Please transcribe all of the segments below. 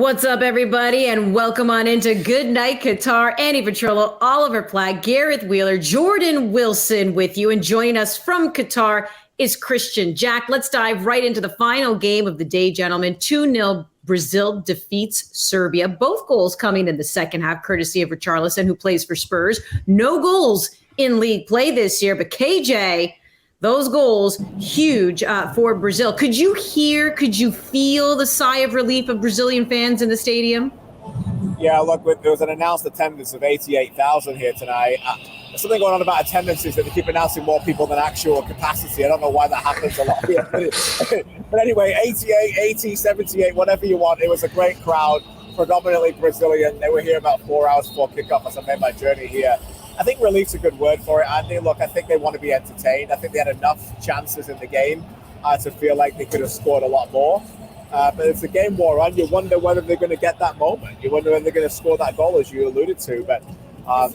What's up, everybody, and welcome on into Good Night Qatar. Andy Petrollo, Oliver Platt, Gareth Wheeler, Jordan Wilson with you. And joining us from Qatar is Kristian Jack. Let's dive right into the final game of the day, gentlemen. 2-0 Brazil defeats Serbia. Both goals coming in the second half, courtesy of Richarlison, who plays for Spurs. No goals in league play this year, but KJ, those goals, huge for Brazil. Could you feel the sigh of relief of Brazilian fans in the stadium? Yeah, look, there was an announced attendance of 88,000 here tonight. There's something going on about attendances that they keep announcing more people than actual capacity. I don't know why that happens a lot. But anyway, 88, 80, 78, whatever you want. It was a great crowd, predominantly Brazilian. They were here about 4 hours before kickoff as I made my journey here. I think relief's a good word for it, Andy. Look, I think they want to be entertained. I think they had enough chances in the game to feel like they could have scored a lot more. But as the game wore on, you wonder whether they're going to get that moment. You wonder when they're going to score that goal, as you alluded to. But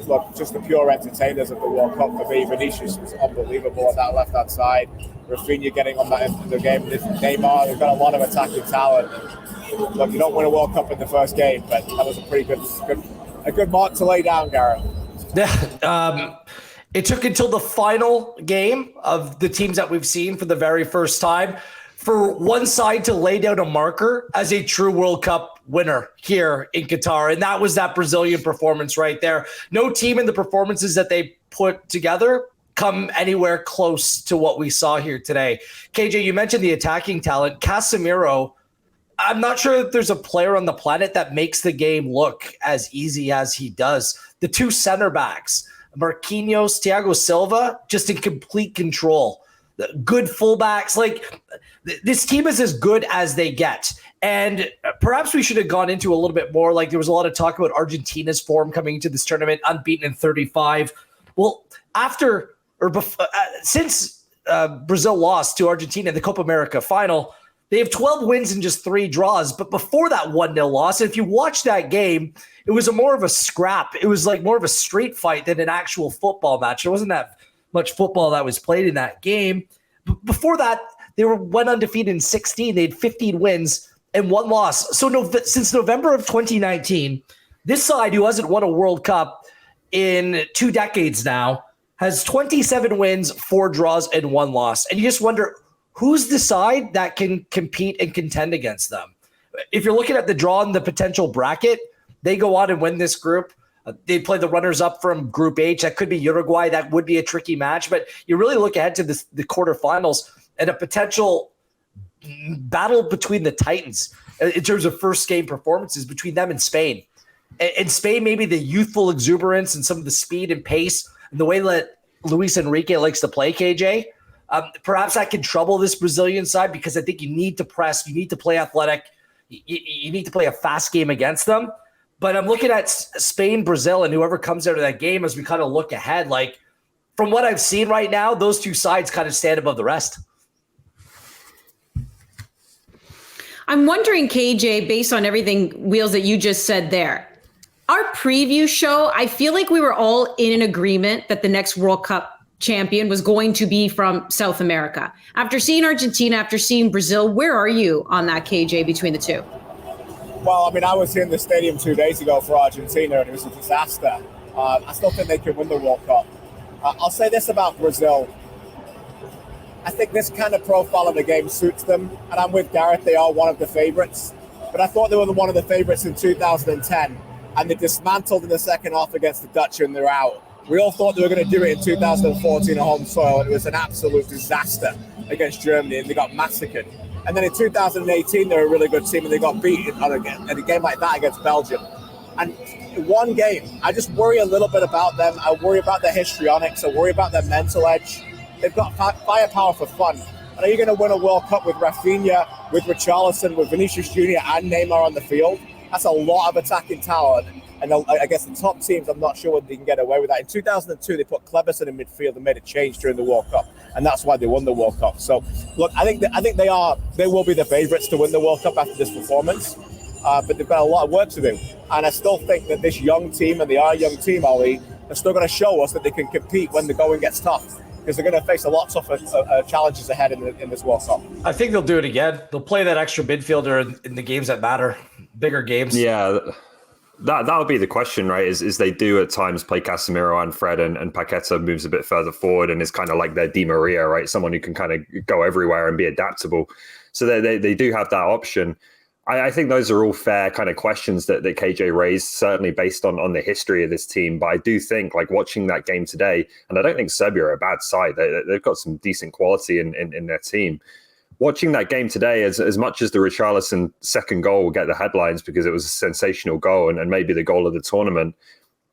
look, just the pure entertainers of the World Cup for me. Vinicius was unbelievable on that left-hand side. Rafinha getting on that end of the game. Neymar, they've got a lot of attacking talent. Look, you don't win a World Cup in the first game, but that was a pretty good mark to lay down, Gareth. Yeah, it took until the final game of the teams that we've seen for the very first time for one side to lay down a marker as a true World Cup winner here in Qatar. And that was that Brazilian performance right there. No team in the performances that they put together come anywhere close to what we saw here today. KJ, you mentioned the attacking talent. Casemiro, I'm not sure that there's a player on the planet that makes the game look as easy as he does. The two center backs, Marquinhos, Thiago Silva, just in complete control. Good fullbacks. Like, this team is as good as they get. And perhaps we should have gone into a little bit more. Like, there was a lot of talk about Argentina's form coming into this tournament, unbeaten in 35. Well, since Brazil lost to Argentina in the Copa America final, they have 12 wins and just 3 draws. But before that 1-0 loss, if you watch that game, it was more of a scrap. It was like more of a street fight than an actual football match. There wasn't that much football that was played in that game. Before that, they went undefeated in 16. They had 15 wins and 1 loss. So since November of 2019, this side, who hasn't won a World Cup in 2 decades now, has 27 wins, 4 draws, and 1 loss. And you just wonder, who's the side that can compete and contend against them? If you're looking at the draw and the potential bracket, they go on and win this group. They play the runners-up from Group H. That could be Uruguay. That would be a tricky match. But you really look ahead to the quarterfinals and a potential battle between the Titans in terms of first game performances between them and Spain. And Spain, maybe the youthful exuberance and some of the speed and pace and the way that Luis Enrique likes to play, KJ, perhaps that can trouble this Brazilian side, because I think you need to press, you need to play athletic, you need to play a fast game against them. But I'm looking at Spain, Brazil, and whoever comes out of that game as we kind of look ahead. Like, from what I've seen right now, those two sides kind of stand above the rest. I'm wondering, KJ, based on everything, Wheels, that you just said there, our preview show, I feel like we were all in an agreement that the next World Cup champion was going to be from South America. After seeing Argentina, after seeing Brazil, where are you on that, KJ, between the two? Well, I mean, I was here in the stadium 2 days ago for Argentina, and it was a disaster. I still think they can win the World Cup. I'll say this about Brazil. I think this kind of profile of the game suits them, and I'm with Gareth. They are one of the favorites. But I thought they were one of the favorites in 2010, and they dismantled in the second half against the Dutch, and they're out. We all thought they were going to do it in 2014 at home soil, and it was an absolute disaster against Germany, and they got massacred. And then in 2018, they're a really good team, and they got beaten in a game like that against Belgium. And one game, I just worry a little bit about them. I worry about their histrionics. I worry about their mental edge. They've got firepower for fun. And are you going to win a World Cup with Rafinha, with Richarlison, with Vinicius Jr. and Neymar on the field? That's a lot of attacking talent. And I guess the top teams, I'm not sure whether they can get away with that. In 2002, they put Cleverson in midfield and made a change during the World Cup, and that's why they won the World Cup. So, look, I think they will be the favourites to win the World Cup after this performance, but they've got a lot of work to do. And I still think that this young team, and they are a young team, Ollie, are still going to show us that they can compete when the going gets tough. because they're going to face a lot tougher challenges ahead in this World Cup. I think they'll do it again. They'll play that extra midfielder in the games that matter, bigger games. Yeah, that would be the question, right? Is they do at times play Casemiro and Fred, and Paqueta moves a bit further forward and is kind of like their Di Maria, right? Someone who can kind of go everywhere and be adaptable. So they do have that option. I think those are all fair kind of questions that KJ raised, certainly based on the history of this team. But I do think, like, watching that game today, and I don't think Serbia are a bad side. They've got some decent quality in their team. Watching that game today, as much as the Richarlison second goal will get the headlines because it was a sensational goal and maybe the goal of the tournament,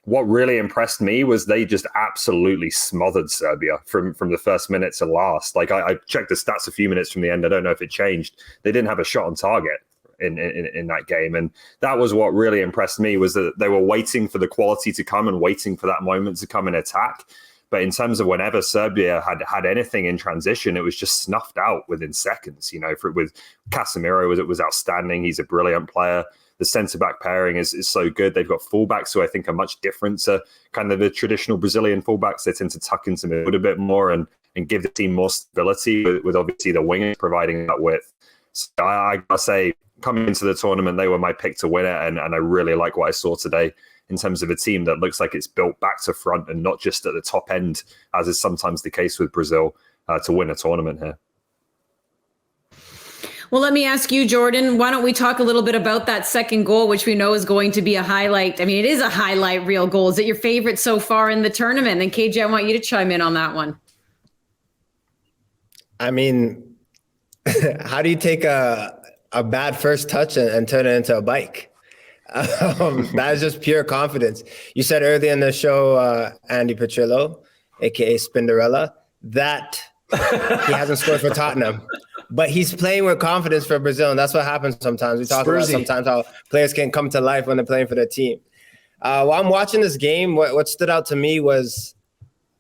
what really impressed me was they just absolutely smothered Serbia from the first minute to last. Like, I checked the stats a few minutes from the end. I don't know if it changed. They didn't have a shot on target in that game. And that was what really impressed me, was that they were waiting for the quality to come and waiting for that moment to come and attack. But in terms of whenever Serbia had anything in transition, it was just snuffed out within seconds. You know, with Casemiro, it was outstanding. He's a brilliant player. The centre-back pairing is so good. They've got fullbacks who I think are much different to kind of the traditional Brazilian fullbacks. They tend to tuck into midfield a bit more and give the team more stability, with obviously the wingers providing that width. So I gotta say, coming into the tournament, they were my pick to win it, and I really like what I saw today in terms of a team that looks like it's built back to front and not just at the top end, as is sometimes the case with Brazil, to win a tournament here. Well, let me ask you, Jordan, why don't we talk a little bit about that second goal, which we know is going to be a highlight. I mean, it is a highlight reel goal. Is it your favorite so far in the tournament? And KJ, I want you to chime in on that one. I mean, how do you take a bad first touch and turn it into a bike? That is just pure confidence. You said earlier in the show, Andy Petrillo, aka Spinderella, that he hasn't scored for Tottenham, but he's playing with confidence for Brazil, and that's what happens sometimes. We talk about sometimes how players can come to life when they're playing for their team. While I'm watching this game, what stood out to me was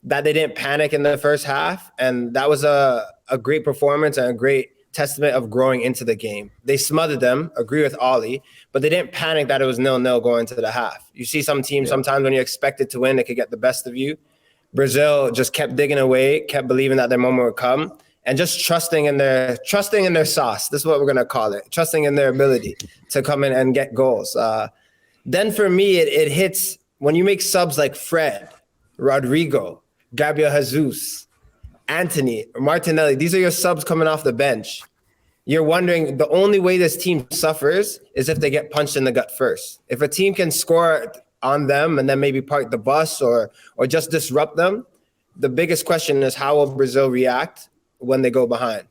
that they didn't panic in the first half, and that was a great performance and a great testament of growing into the game. They smothered them, agree with Ollie, but they didn't panic that it was 0-0 going into the half. You see some teams sometimes when you're expected to win, they could get the best of you. Brazil just kept digging away, kept believing that their moment would come, and just trusting in their sauce. This is what we're going to call it. Trusting in their ability to come in and get goals. Then for me, it hits when you make subs like Fred, Rodrigo, Gabriel Jesus, Anthony, Martinelli. These are your subs coming off the bench. You're wondering, the only way this team suffers is if they get punched in the gut first. If a team can score on them and then maybe park the bus or just disrupt them, the biggest question is, how will Brazil react when they go behind?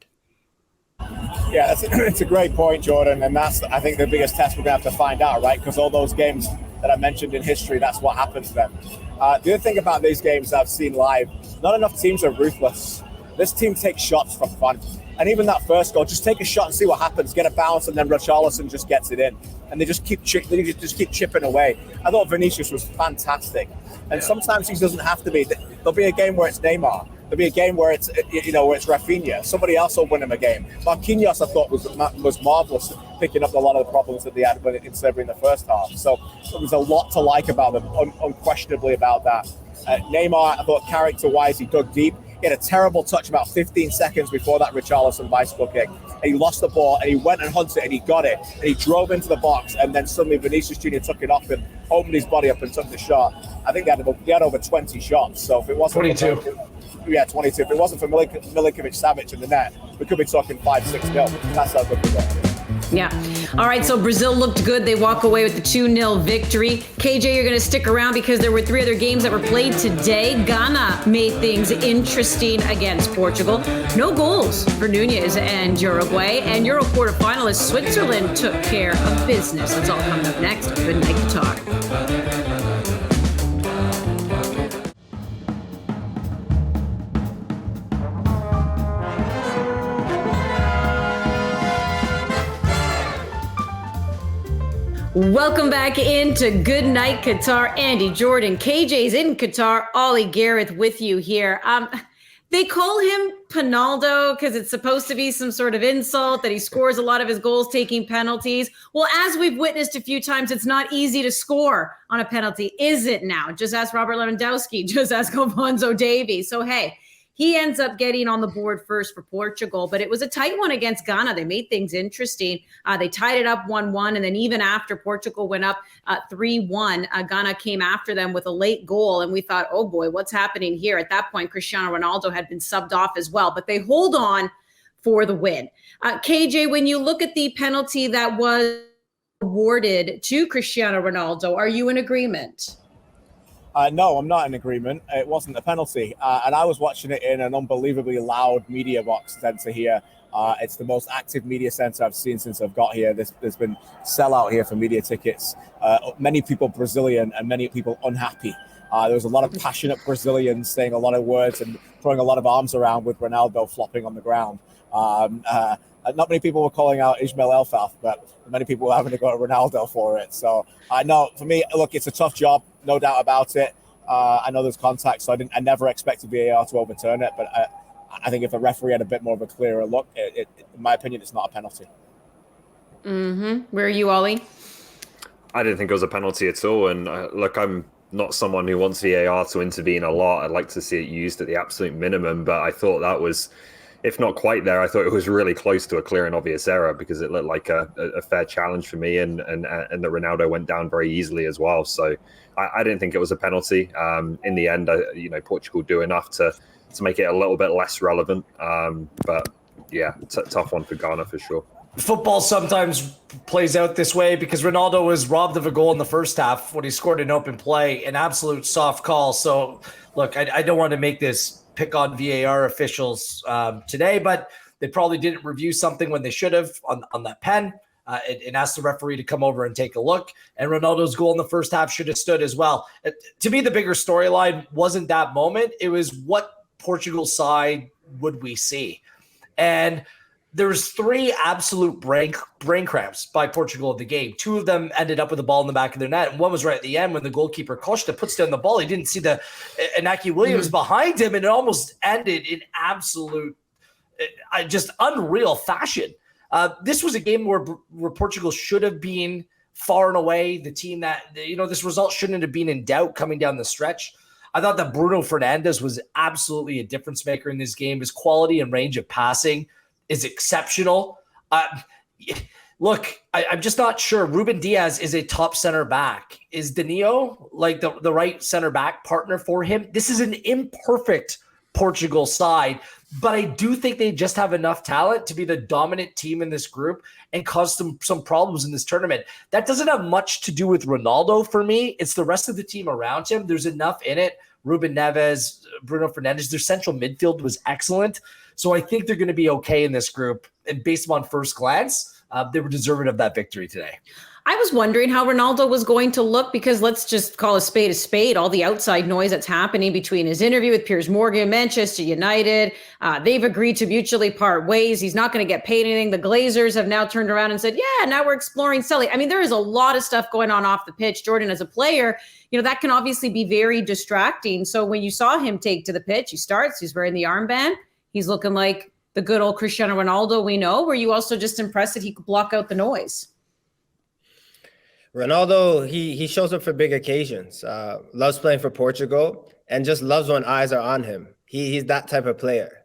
Yeah, it's a great point, Jordan, and that's, I think, the biggest test we're going to have to find out, right? Because all those games that I mentioned in history, that's what happens to them. The other thing about these games I've seen live, not enough teams are ruthless. This team takes shots from front. And even that first goal, just take a shot and see what happens. Get a bounce, and then Richarlison just gets it in. And they just keep chipping away. I thought Vinicius was fantastic. And sometimes he doesn't have to be. There'll be a game where it's Neymar. There'll be a game where it's where it's Rafinha. Somebody else will win him a game. Marquinhos, I thought, was marvelous, picking up a lot of the problems that they had in Serbia in the first half. So there was a lot to like about them, unquestionably about that. Neymar, I thought, character-wise, he dug deep. He had a terrible touch about 15 seconds before that Richarlison bicycle kick. And he lost the ball, and he went and hunted it, and he got it. And he drove into the box, and then suddenly Vinicius Jr. took it off and opened his body up and took the shot. I think they had over 20 shots. So if it wasn't 22. 22. If it wasn't for Milinkovic-Savic in the net, we could be talking 5-6-0. That's how good we got. Yeah. All right. So Brazil looked good. They walk away with the 2-0 victory. KJ, you're going to stick around because there were 3 other games that were played today. Ghana made things interesting against Portugal. No goals for Nunez and Uruguay. And Euro quarterfinalist Switzerland took care of business. That's all coming up next. Good night, Qatar. Welcome back into Good Night Qatar. Andy, Jordan, KJ's in Qatar. Ollie Gareth with you here. They call him Pinaldo because it's supposed to be some sort of insult that he scores a lot of his goals taking penalties. Well, as we've witnessed a few times, it's not easy to score on a penalty, is it now? Just ask Robert Lewandowski. Just ask Alphonso Davies. So, hey, He ends up getting on the board first for Portugal, but it was a tight one against Ghana. They made things interesting. They tied it up 1-1, and then even after Portugal went up 3-1, Ghana came after them with a late goal, and we thought, oh boy, what's happening here? At that point, Cristiano Ronaldo had been subbed off as well, but they hold on for the win. KJ, when you look at the penalty that was awarded to Cristiano Ronaldo, are you in agreement? No, I'm not in agreement. It wasn't a penalty. And I was watching it in an unbelievably loud media box center here. It's the most active media center I've seen since I've got here. There's been sellout here for media tickets. Many people Brazilian and many people unhappy. There was a lot of passionate Brazilians saying a lot of words and throwing a lot of arms around with Ronaldo flopping on the ground. Not many people were calling out Ismail Elfaf, but many people were having to go to Ronaldo for it. So I know, for me, look, it's a tough job, no doubt about it. I know there's contact, so I never expected VAR to overturn it. But I think if a referee had a bit more of a clearer look, in my opinion, it's not a penalty. Where are you, Ollie? I didn't think it was a penalty at all. And look, I'm not someone who wants VAR to intervene a lot. I'd like to see it used at the absolute minimum, but I thought that was, if not quite there, I thought it was really close to a clear and obvious error, because it looked like a fair challenge for me, and that Ronaldo went down very easily as well. So I didn't think it was a penalty. In the end, Portugal do enough to make it a little bit less relevant. But yeah, tough one for Ghana for sure. Football sometimes plays out this way because Ronaldo was robbed of a goal in the first half when he scored an open play, an absolute soft call. So look, I don't want to make this pick on VAR officials today, but they probably didn't review something when they should have on that pen and asked the referee to come over and take a look. And Ronaldo's goal in the first half should have stood as well. To me, the bigger storyline wasn't that moment. It was what Portugal's side would we see. And there's 3 absolute brain cramps by Portugal in the game. 2 of them ended up with the ball in the back of their net. And one was right at the end when the goalkeeper Costa puts down the ball. He didn't see the Inaki Williams behind him, and it almost ended in absolute, just unreal fashion. This was a game where Portugal should have been far and away the team that, this result shouldn't have been in doubt coming down the stretch. I thought that Bruno Fernandes was absolutely a difference maker in this game. His quality and range of passing is exceptional. Look, I'm just not sure. Ruben Diaz is a top center back. Is Danilo like the right center back partner for him? This is an imperfect Portugal side, but I do think they just have enough talent to be the dominant team in this group and cause some problems in this tournament. That doesn't have much to do with Ronaldo for me. It's the rest of the team around him. There's enough in it. Ruben Neves, Bruno Fernandes, their central midfield was excellent. So I think they're going to be okay in this group. And based on first glance, they were deserving of that victory today. I was wondering how Ronaldo was going to look, because let's just call a spade. All the outside noise that's happening between his interview with Piers Morgan, Manchester United, they've agreed to mutually part ways. He's not going to get paid anything. The Glazers have now turned around and said, yeah, now we're exploring selling. I mean, there is a lot of stuff going on off the pitch. Jordan, as a player, that can obviously be very distracting. So when you saw him take to the pitch, he starts, he's wearing the armband. He's looking like the good old Cristiano Ronaldo we know. Were you also just impressed that he could block out the noise? Ronaldo, he shows up for big occasions, loves playing for Portugal, and just loves when eyes are on him. He's that type of player.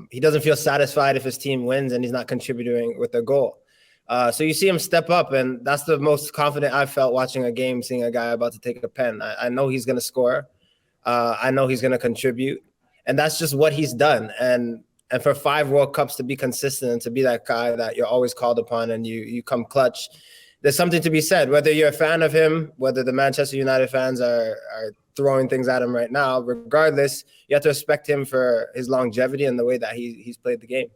He doesn't feel satisfied if his team wins and he's not contributing with a goal. So you see him step up, and that's the most confident I've felt watching a game, seeing a guy about to take a pen. I know he's going to score. I know he's going to contribute. And that's just what he's done. And for 5 World Cups to be consistent and to be that guy that you're always called upon and you come clutch, there's something to be said. Whether you're a fan of him, whether the Manchester United fans are throwing things at him right now, regardless, you have to respect him for his longevity and the way that he's played the game.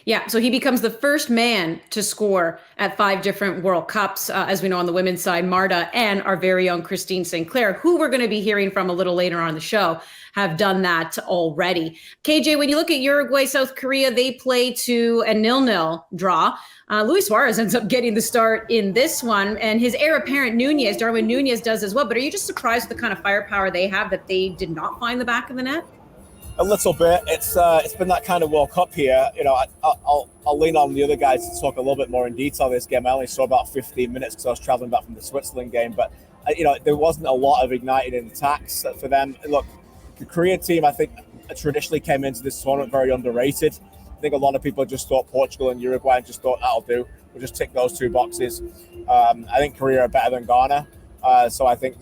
Yeah, so he becomes the first man to score at 5 different World Cups, as we know on the women's side. Marta and our very own Christine Sinclair, who we're going to be hearing from a little later on the show, have done that already. KJ, when you look at Uruguay, South Korea, they play to a 0-0 draw. Luis Suarez ends up getting the start in this one, and his heir apparent Nunez, Darwin Nunez, does as well. But are you just surprised with the kind of firepower they have that they did not find the back of the net? A little bit. It's been that kind of World Cup here. I'll lean on the other guys to talk a little bit more in detail this game. I only saw about 15 minutes because I was traveling back from the Switzerland game. But there wasn't a lot of igniting attacks for them. Look, the Korea team, I think, traditionally came into this tournament very underrated. I think a lot of people just thought Portugal and Uruguay and just thought that'll do. We'll just tick those 2 boxes. I think Korea are better than Ghana. So I think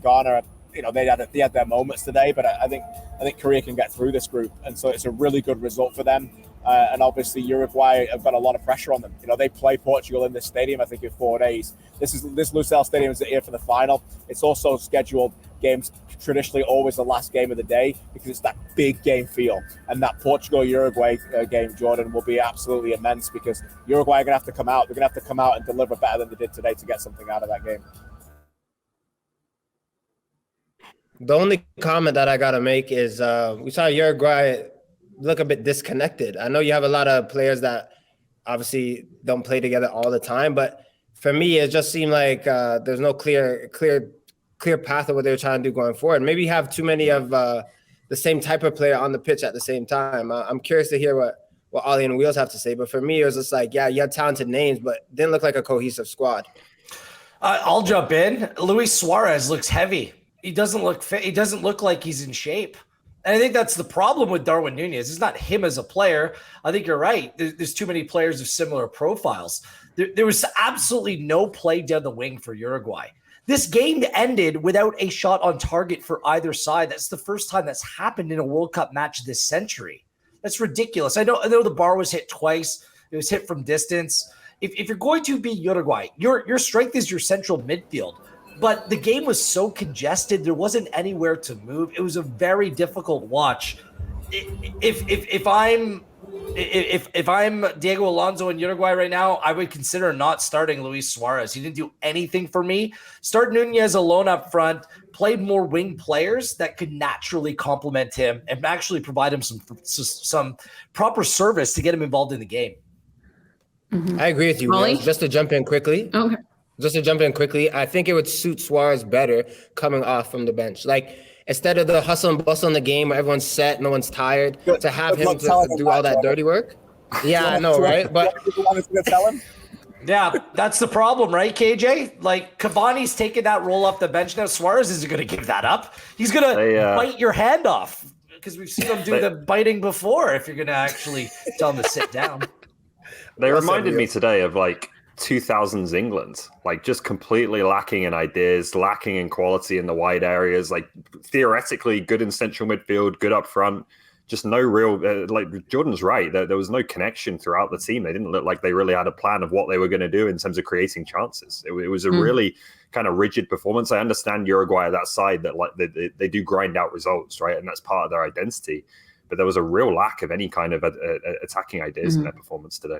Ghana, they had their moments today, but I think Korea can get through this group, and so it's a really good result for them. And obviously Uruguay have got a lot of pressure on them. They play Portugal in this stadium, I think, in 4 days. This Lusail Stadium is here for the final. It's also scheduled games, traditionally always the last game of the day, because it's that big game feel. And that Portugal-Uruguay game, Jordan, will be absolutely immense, because Uruguay are going to have to come out. They're going to have to come out and deliver better than they did today to get something out of that game. The only comment that I got to make is we saw Uruguay look a bit disconnected. I know you have a lot of players that obviously don't play together all the time, but for me, it just seemed like there's no clear path of what they were trying to do going forward. Maybe you have too many of the same type of player on the pitch at the same time. I'm curious to hear what Ollie and Wheels have to say, but for me, it was just like, yeah, you had talented names, but didn't look like a cohesive squad. I'll jump in. Luis Suarez looks heavy. He doesn't look fit. He doesn't look like he's in shape. And I think that's the problem with Darwin Nunez. It's not him as a player. I think you're right. There's too many players of similar profiles. There was absolutely no play down the wing for Uruguay. This game ended without a shot on target for either side. That's the first time that's happened in a World Cup match this century. That's ridiculous. I know the bar was hit twice. It was hit from distance. If you're going to be Uruguay, your strength is your central midfield. But the game was so congested, there wasn't anywhere to move. It was a very difficult watch. If I'm Diego Alonso in Uruguay right now, I would consider not starting Luis Suarez. He didn't do anything for me. Start Nunez alone up front, played more wing players that could naturally complement him and actually provide him some proper service to get him involved in the game. Mm-hmm. I agree with you, Will. Just to jump in quickly. Okay. I think it would suit Suarez better coming off from the bench. Like, instead of the hustle and bustle in the game where everyone's set, no one's tired, to have him to do all that dirty work. Yeah, I know, right? But yeah, that's the problem, right, KJ? Like, Cavani's taking that role off the bench now. Suarez isn't going to give that up. He's going to bite your hand off, because we've seen him do the biting before if you're going to actually tell him to sit down. They reminded me today of, like, 2000s England, like just completely lacking in ideas, lacking in quality in the wide areas, like theoretically good in central midfield, good up front, just no real, like Jordan's right, there was no connection throughout the team. They didn't look like they really had a plan of what they were going to do in terms of creating chances. It was a really kind of rigid performance. I understand Uruguay at that side that like they do grind out results, right? And that's part of their identity. But there was a real lack of any kind of attacking ideas in their performance today.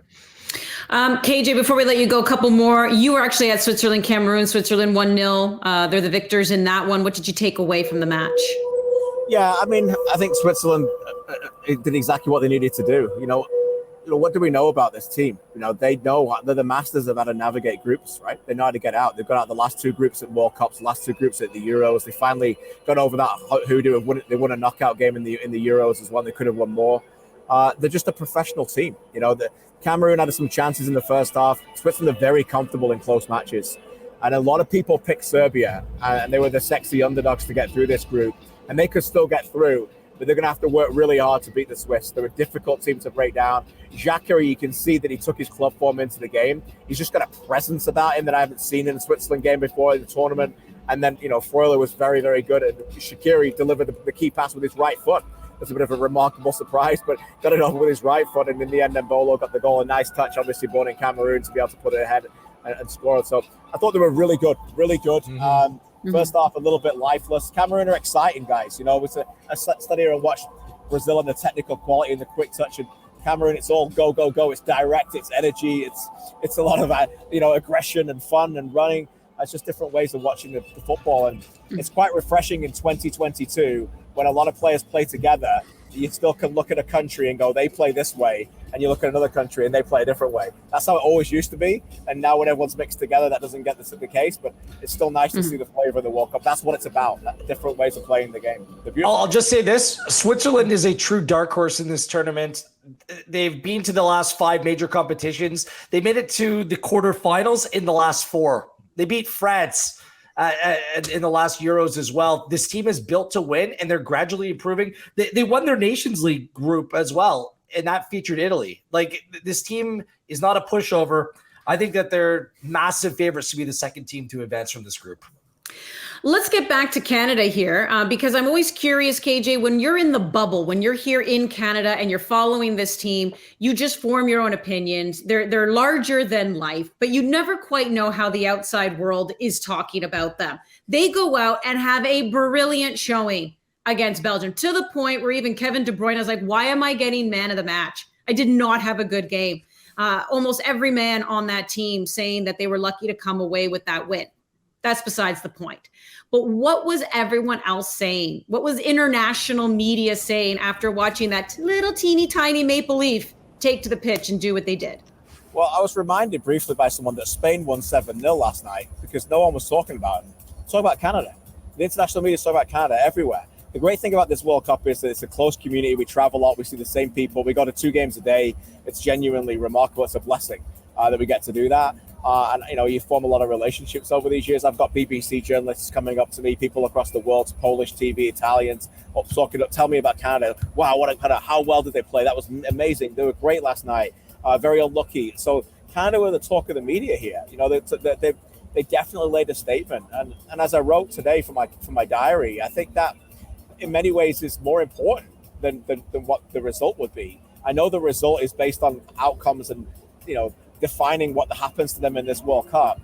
KJ, before we let you go, a couple more. You were actually at Switzerland, Cameroon. Switzerland 1-0. They're the victors in that one. What did you take away from the match? Yeah, I mean, I think Switzerland did exactly what they needed to do. What do we know about this team? They know they're the masters of how to navigate groups, right? They know how to get out. They've got out the last 2 groups at World Cups, the last 2 groups at the Euros. They finally got over that hoodoo. They won a knockout game in the Euros as well. They could have won more. They're just a professional team. The Cameroon had some chances in the first half. Switzerland are very comfortable in close matches. And a lot of people picked Serbia, and they were the sexy underdogs to get through this group. And they could still get through, but they're going to have to work really hard to beat the Swiss. They're a difficult team to break down. Xhaka, you can see that he took his club form into the game. He's just got a presence about him that I haven't seen in a Switzerland game before in the tournament. And then, Freuler was very, very good. And Shaqiri delivered the key pass with his right foot. That's a bit of a remarkable surprise, but got it over with his right foot. And in the end, Mbolo got the goal. A nice touch, obviously, born in Cameroon to be able to put it ahead and score it. So I thought they were really good, really good. First off, a little bit lifeless. Cameroon are exciting, guys. I sat here and watched Brazil and the technical quality and the quick touch. And Cameroon, it's all go, go, go. It's direct, it's energy. It's a lot of, aggression and fun and running. It's just different ways of watching the football. And it's quite refreshing in 2022 when a lot of players play together. You still can look at a country and go, they play this way. And you look at another country and they play a different way. That's how it always used to be. And now when everyone's mixed together, that doesn't get the case. But it's still nice to see the flavor of the World Cup. That's what it's about, different ways of playing the game. I'll just say this. Switzerland is a true dark horse in this tournament. They've been to the last 5 major competitions. They made it to the quarterfinals in the last 4. They beat France in the last Euros as well. This team is built to win, and they're gradually improving. They won their Nations League group as well, and that featured Italy. Like, this team is not a pushover. I think that they're massive favorites to be the second team to advance from this group. Let's get back to Canada here, because I'm always curious, KJ, when you're in the bubble, when you're here in Canada and you're following this team, you just form your own opinions. They're larger than life, but you never quite know how the outside world is talking about them. They go out and have a brilliant showing against Belgium, to the point where even Kevin De Bruyne is like, why am I getting man of the match? I did not have a good game. Almost every man on that team saying that they were lucky to come away with that win. That's besides the point. But what was everyone else saying? What was international media saying after watching that little teeny tiny Maple Leaf take to the pitch and do what they did? Well, I was reminded briefly by someone that Spain won 7-0 last night because no one was talking about it. Talk about Canada. The international media is talking about Canada everywhere. The great thing about this World Cup is that it's a close community. We travel a lot. We see the same people. We go to 2 games a day. It's genuinely remarkable. It's a blessing that we get to do that. And, you know, you form a lot of relationships over these years. I've got BBC journalists coming up to me, people across the world, Polish TV, Italians, tell me about Canada. Wow, how well did they play? That was amazing. They were great last night. Very unlucky. So Canada were the talk of the media here. You know, they definitely laid a statement. And as I wrote today for my diary, I think that in many ways is more important than what the result would be. I know the result is based on outcomes and, you know, defining what happens to them in this World Cup.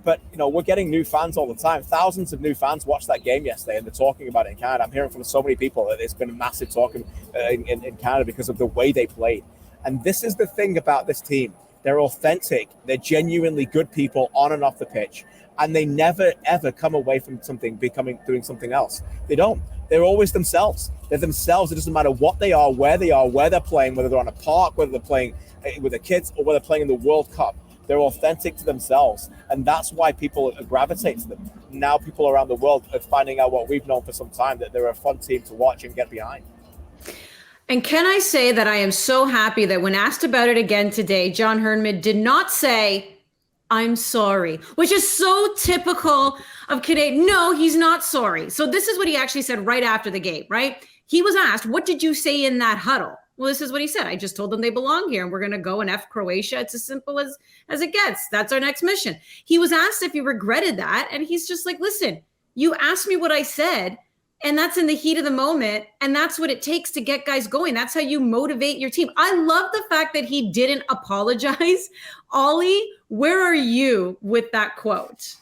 But, you know, we're getting new fans all the time. Thousands of new fans watched that game yesterday, and they're talking about it in Canada. I'm hearing from so many people that it's been a massive talk in Canada because of the way they played. And this is the thing about this team. They're authentic. They're genuinely good people on and off the pitch. And they never, ever come away from doing something else. They don't. They're always themselves. They're themselves. It doesn't matter what they are, where they're playing, whether they're on a park, whether they're playing with their kids, or whether they're playing in the World Cup. They're authentic to themselves. And that's why people gravitate to them. Now people around the world are finding out what we've known for some time, that they're a fun team to watch and get behind. And can I say that I am so happy that when asked about it again today, John Herdman did not say, I'm sorry, which is so typical of Canadian. No, he's not sorry. So this is what he actually said right after the game, right? He was asked, what did you say in that huddle? Well, this is what he said. I just told them they belong here and we're going to go and F Croatia. It's as simple as it gets. That's our next mission. He was asked if he regretted that. And he's just like, listen, you asked me what I said, and that's in the heat of the moment. And that's what it takes to get guys going. That's how you motivate your team. I love the fact that he didn't apologize. Ollie, where are you with that quote?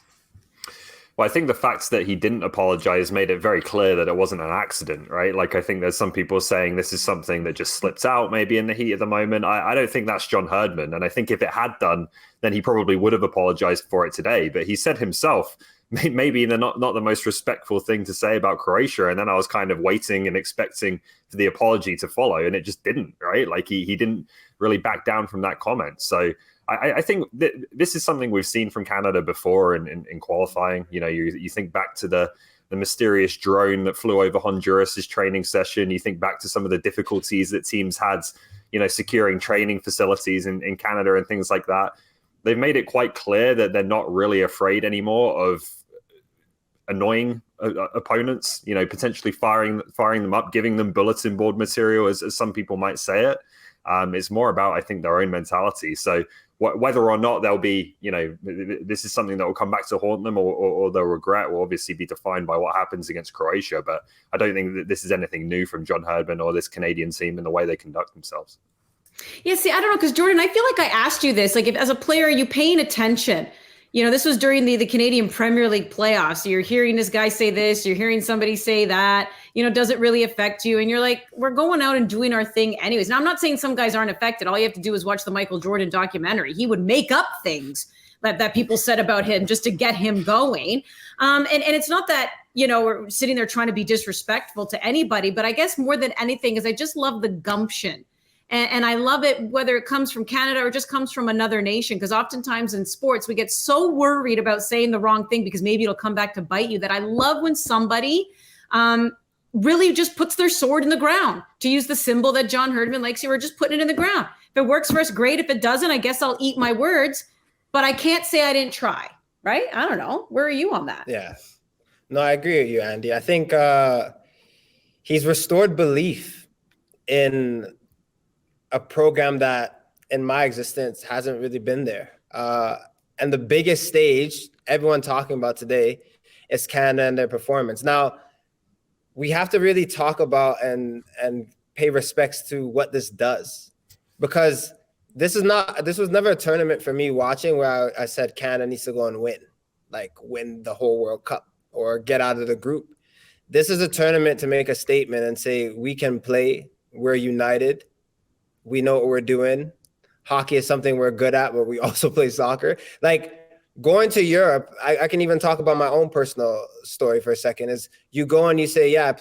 Well, I think the fact that he didn't apologize made it very clear that it wasn't an accident, right? Like, I think there's some people saying this is something that just slips out maybe in the heat of the moment. I don't think that's John Herdman. And I think if it had done, then he probably would have apologized for it today. But he said himself, maybe not the most respectful thing to say about Croatia. And then I was kind of waiting and expecting for the apology to follow. And it just didn't, right? Like, he didn't really back down from that comment. So I think that this is something we've seen from Canada before in qualifying. You know, you think back to the mysterious drone that flew over Honduras' training session. You think back to some of the difficulties that teams had, you know, securing training facilities in Canada and things like that. They've made it quite clear that they're not really afraid anymore of annoying opponents, you know, potentially firing them up, giving them bulletin board material, as some people might say it. It's more about, I think, their own mentality. So whether or not they'll be, you know, this is something that will come back to haunt them or they'll regret will obviously be defined by what happens against Croatia. But I don't think that this is anything new from John Herdman or this Canadian team in the way they conduct themselves. Yeah, see, I don't know, because Jordan, I feel like I asked you this, like, if as a player, are you paying attention? You know, this was during the Canadian Premier League playoffs. You're hearing this guy say this, you're hearing somebody say that, you know, does it really affect you? And you're like, we're going out and doing our thing anyways. Now, I'm not saying some guys aren't affected. All you have to do is watch the Michael Jordan documentary. He would make up things that people said about him just to get him going. And it's not that, you know, we're sitting there trying to be disrespectful to anybody, but I guess more than anything is I just love the gumption. And I love it, whether it comes from Canada or just comes from another nation, because oftentimes in sports, we get so worried about saying the wrong thing because maybe it'll come back to bite you, that I love when somebody really just puts their sword in the ground, to use the symbol that John Herdman likes. We're just putting it in the ground. If it works for us, great. If it doesn't, I guess I'll eat my words, but I can't say I didn't try. right? I don't know. Where are you on that? Yeah. No, I agree with you, Andy. I think he's restored belief in a program that, in my existence, hasn't really been there. And the biggest stage everyone talking about today is Canada and their performance. Now, we have to really talk about and pay respects to what this does, because this was never a tournament for me watching where I said Canada needs to go and win the whole World Cup or get out of the group. This is a tournament to make a statement and say, we can play, we're united, we know what we're doing. Hockey is something we're good at, but we also play soccer. Like, going to Europe, I can even talk about my own personal story for a second, is you go and you say, yeah, I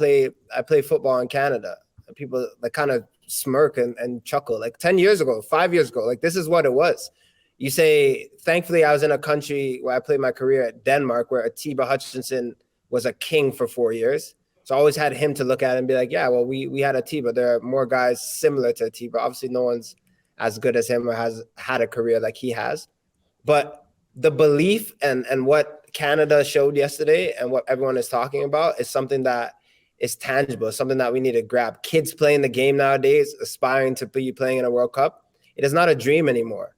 play football in Canada. And people kind of smirk and chuckle. Like 10 years ago, 5 years ago, this is what it was. You say, thankfully, I was in a country where I played my career at Denmark, where Atiba Hutchinson was a king for 4 years. So I always had him to look at and be like, yeah, well, we had Atiba. There are more guys similar to Atiba. Obviously, no one's as good as him or has had a career like he has. But the belief and what Canada showed yesterday and what everyone is talking about is something that is tangible, something that we need to grab. Kids playing the game nowadays, aspiring to be playing in a World Cup, it is not a dream anymore.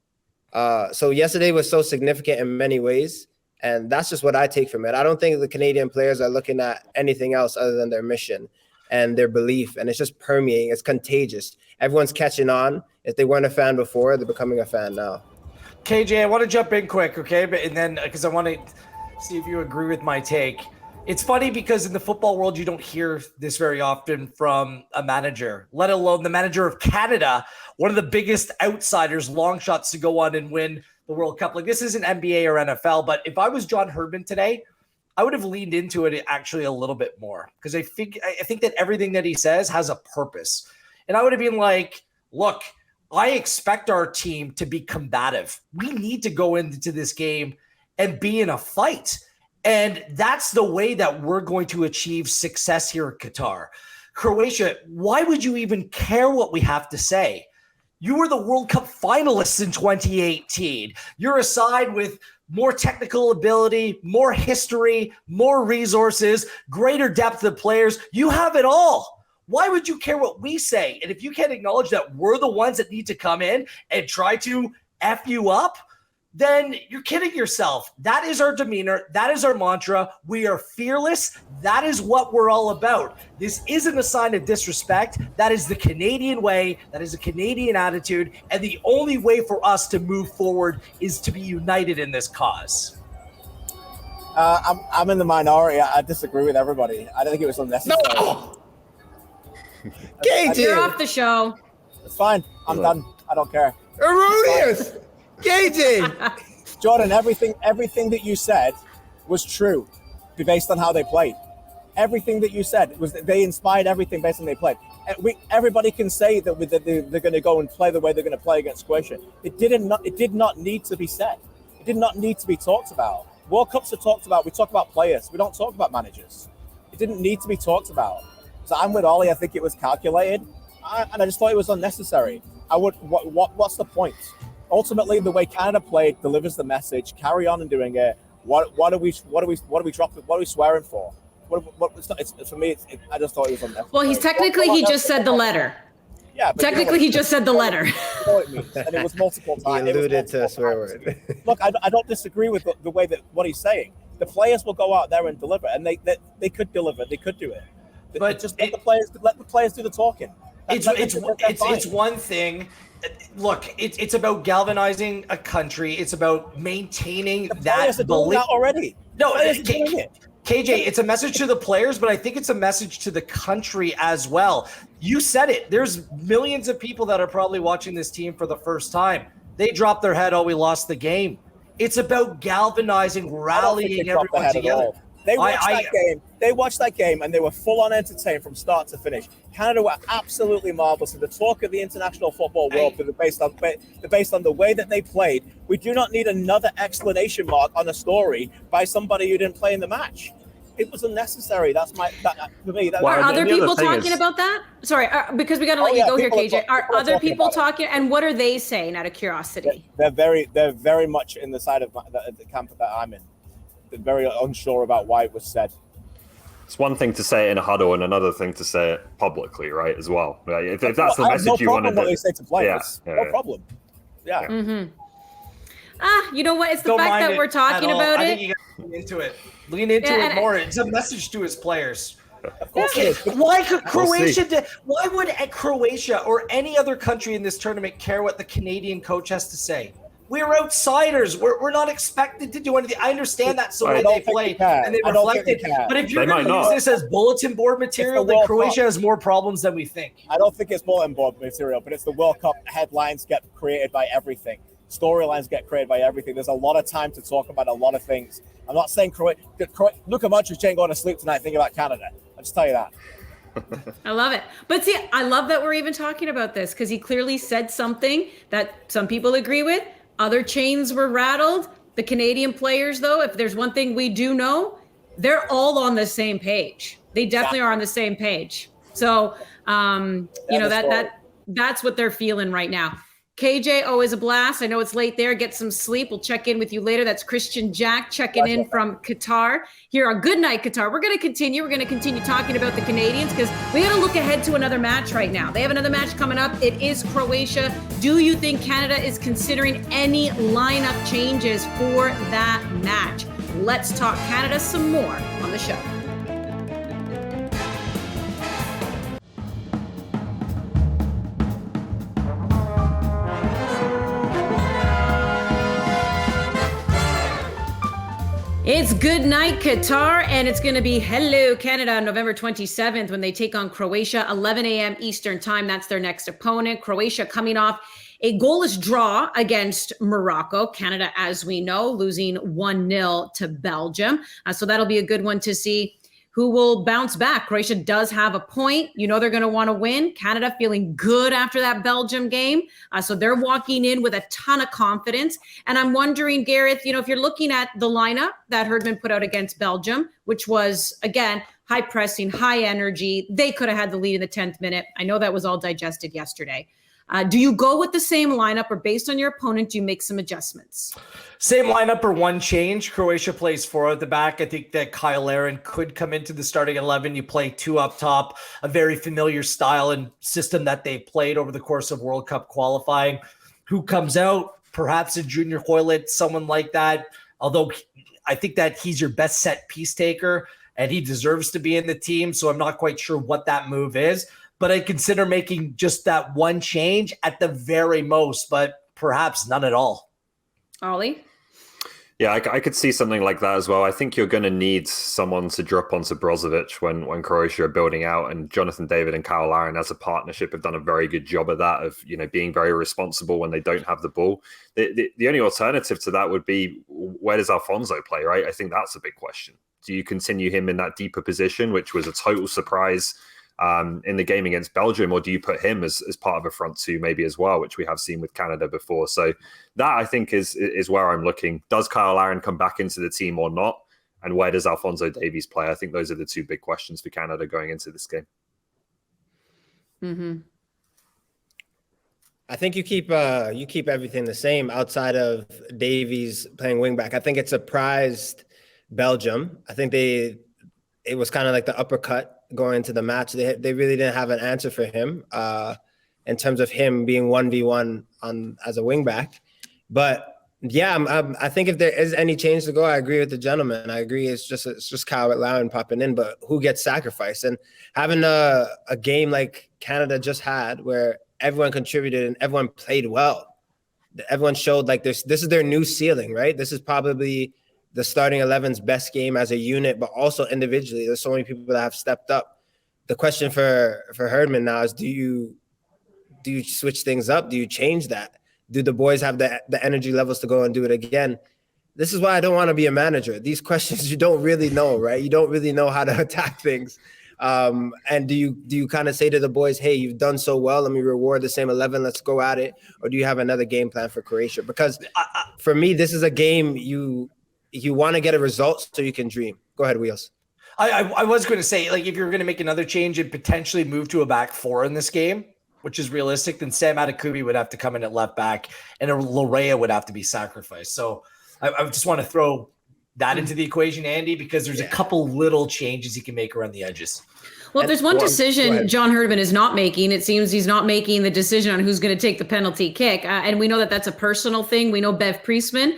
So yesterday was so significant in many ways, and that's just what I take from it. I don't think the Canadian players are looking at anything else other than their mission and their belief, and it's just permeating. It's contagious. Everyone's catching on. If they weren't a fan before, they're becoming a fan now. KJ, I want to jump in quick, okay? And then, because I want to see if you agree with my take. It's funny because in the football world, you don't hear this very often from a manager, let alone the manager of Canada, one of the biggest outsiders, long shots to go on and win the World Cup. Like, this isn't NBA or NFL, but if I was John Herdman today, I would have leaned into it actually a little bit more, because I think that everything that he says has a purpose. And I would have been like, look, I expect our team to be combative. We need to go into this game and be in a fight. And that's the way that we're going to achieve success here at Qatar. Croatia, why would you even care what we have to say? You were the World Cup finalists in 2018. You're a side with more technical ability, more history, more resources, greater depth of players. You have it all. Why would you care what we say? And if you can't acknowledge that we're the ones that need to come in and try to F you up, then you're kidding yourself. That is our demeanor. That is our mantra. We are fearless. That is what we're all about. This isn't a sign of disrespect. That is the Canadian way. That is a Canadian attitude. And the only way for us to move forward is to be united in this cause. I'm in the minority. I disagree with everybody. I don't think it was unnecessary. No! KJ! You're off the show. It's fine. I'm done. I don't care. Erroneous! KJ! Jordan, everything that you said was true based on how they played. Everything that you said was that they inspired everything based on how they played. Everybody can say that they're going to go and play the way they're going to play against Croatia. It did not need to be said. It did not need to be talked about. World Cups are talked about. We talk about players. We don't talk about managers. It didn't need to be talked about. So I'm with Ollie. I think it was calculated, and I just thought it was unnecessary. What's the point? Ultimately, the way Canada played delivers the message. Carry on and doing it. What are we dropping? What are we swearing for? For me, I just thought it was unnecessary. Well, he just said the letter. Yeah, but technically, he just said the letter. You know what it means, and it was multiple times. He alluded to a swear word. Look, I don't disagree with the way that what he's saying. The players will go out there and deliver, and they could deliver. They could do it. But just let the players do the talking. It's one thing. Look, it's about galvanizing a country. It's about maintaining that belief already. No, KJ, it's a message to the players, but I think it's a message to the country as well. You said it. There's millions of people that are probably watching this team for the first time. They dropped their head, we lost the game. It's about galvanizing, rallying everyone together. They watched that game and they were full on entertained from start to finish. Canada were absolutely marvelous. The talk of the international football world based on the way that they played. We do not need another explanation mark on a story by somebody who didn't play in the match. It was unnecessary. For me. Are other people talking about that? Sorry, because we got to let you go here, KJ. Are other people talking? And what are they saying out of curiosity? They're very much in the side of the camp that I'm in. very unsure about why it was said. It's one thing to say it in a huddle and another thing to say it publicly, right, as well. Like, if that's the message you wanted to... what they say to players. No problem. Yeah. You know what? It's the Don't fact mind that it we're talking at all. about I it. think you got to lean into it. Lean into it more. It's a message to his players. Of course it is. Why could We'll Croatia? Why would Croatia or any other country in this tournament care what the Canadian coach has to say? We're outsiders. We're not expected to do anything. I understand that's the way they play and they reflect it. But if you're going to use this as bulletin board material, then Croatia has more problems than we think. I don't think it's bulletin board material, but it's the World Cup. Headlines get created by everything. Storylines get created by everything. There's a lot of time to talk about a lot of things. I'm not saying Luka Modric ain't going to sleep tonight thinking about Canada. I'll just tell you that. I love it. But see, I love that we're even talking about this because he clearly said something that some people agree with. Other chains were rattled. The Canadian players, though, if there's one thing we do know, they're all on the same page. They definitely are on the same page. So, that's what they're feeling right now. KJ, always a blast. I know it's late there. Get some sleep. We'll check in with you later. That's Kristian Jack checking in from Qatar here on Good Night Qatar. We're going to continue. We're going to continue talking about the Canadians because we got to look ahead to another match right now. They have another match coming up. It is Croatia. Do you think Canada is considering any lineup changes for that match? Let's talk Canada some more on the show. It's Good Night Qatar, and it's going to be Hello Canada on November 27th when they take on Croatia, 11 a.m. Eastern time. That's their next opponent. Croatia coming off a goalless draw against Morocco. Canada, as we know, losing 1-0 to Belgium. So that'll be a good one to see who will bounce back. Croatia does have a point. You know they're going to want to win. Canada feeling good after that Belgium game. So they're walking in with a ton of confidence. And I'm wondering, Gareth, if you're looking at the lineup that Herdman put out against Belgium, which was, again, high pressing, high energy. They could have had the lead in the 10th minute. I know that was all digested yesterday. Do you go with the same lineup, or based on your opponent, do you make some adjustments? Same lineup or one change. Croatia plays 4 at the back. I think that Kyle Larin could come into the starting 11. You play 2 up top, a very familiar style and system that they played over the course of World Cup qualifying. Who comes out? Perhaps a Junior Hoylett, someone like that. Although I think that he's your best set piece taker and he deserves to be in the team. So I'm not quite sure what that move is. But I consider making just that one change at the very most, but perhaps none at all. Ollie? Yeah, I could see something like that as well. I think you're going to need someone to drop onto Brozovic when Croatia are building out, and Jonathan David and Kyle Larin as a partnership have done a very good job of that, of being very responsible when they don't have the ball. The only alternative to that would be, where does Alfonso play, right? I think that's a big question. Do you continue him in that deeper position, which was a total surprise in the game against Belgium, or do you put him as part of a front 2 maybe as well, which we have seen with Canada before? So that, I think, is where I'm looking. Does Kyle Larin come back into the team or not? And where does Alfonso Davies play? I think those are the 2 big questions for Canada going into this game. Mm-hmm. I think you keep everything the same outside of Davies playing wingback. I think it surprised Belgium. I think it was kind of like the uppercut going into the match. They really didn't have an answer for him in terms of him being 1v1 as a wingback. But yeah, I think if there is any change to go, I agree with the gentleman. I agree it's just Kyle Larin popping in, but who gets sacrificed? And having a game like Canada just had, where everyone contributed and everyone played well. Everyone showed like this is their new ceiling, right? This is probably the starting 11's best game as a unit, but also individually. There's so many people that have stepped up. The question for Herdman now is, do you switch things up? Do you change that? Do the boys have the energy levels to go and do it again? This is why I don't want to be a manager. These questions you don't really know, right? You don't really know how to attack things. And do you kind of say to the boys, hey, you've done so well, let me reward the same 11, let's go at it? Or do you have another game plan for Croatia? Because for me, this is a game you want to get a result so you can dream. Go ahead, Wheels. I was going to say, like, if you're going to make another change and potentially move to a back 4 in this game, which is realistic, then Sam Adekubi would have to come in at left back and a Larea would have to be sacrificed. So I just want to throw that into the equation, Andy? Because there's a couple little changes he can make around the edges. Well, if there's one decision John Herdman is not making, it seems he's not making the decision on who's going to take the penalty kick. And we know that that's a personal thing. We know Bev Priestman,